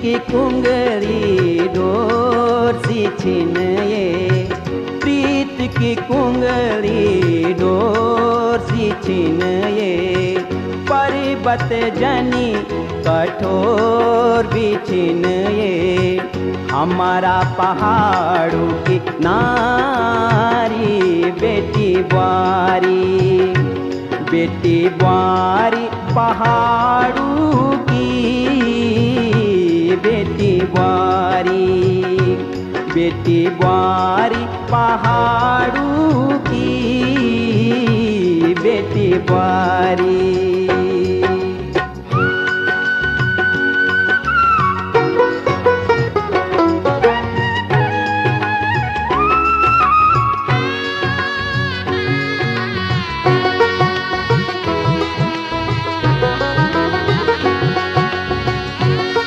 की कुंगली डोर सी छिन ये, प्रीत की कुंगली डोर सी छिन ये, पर्वत जनी कठोर भी छिन ये, हमारा पहाड़ों की नारी बेटी बारी, बेटी बारी पहाड़ों की बेटी बारी, बेटी बारी पहाड़ों की बेटी बारी।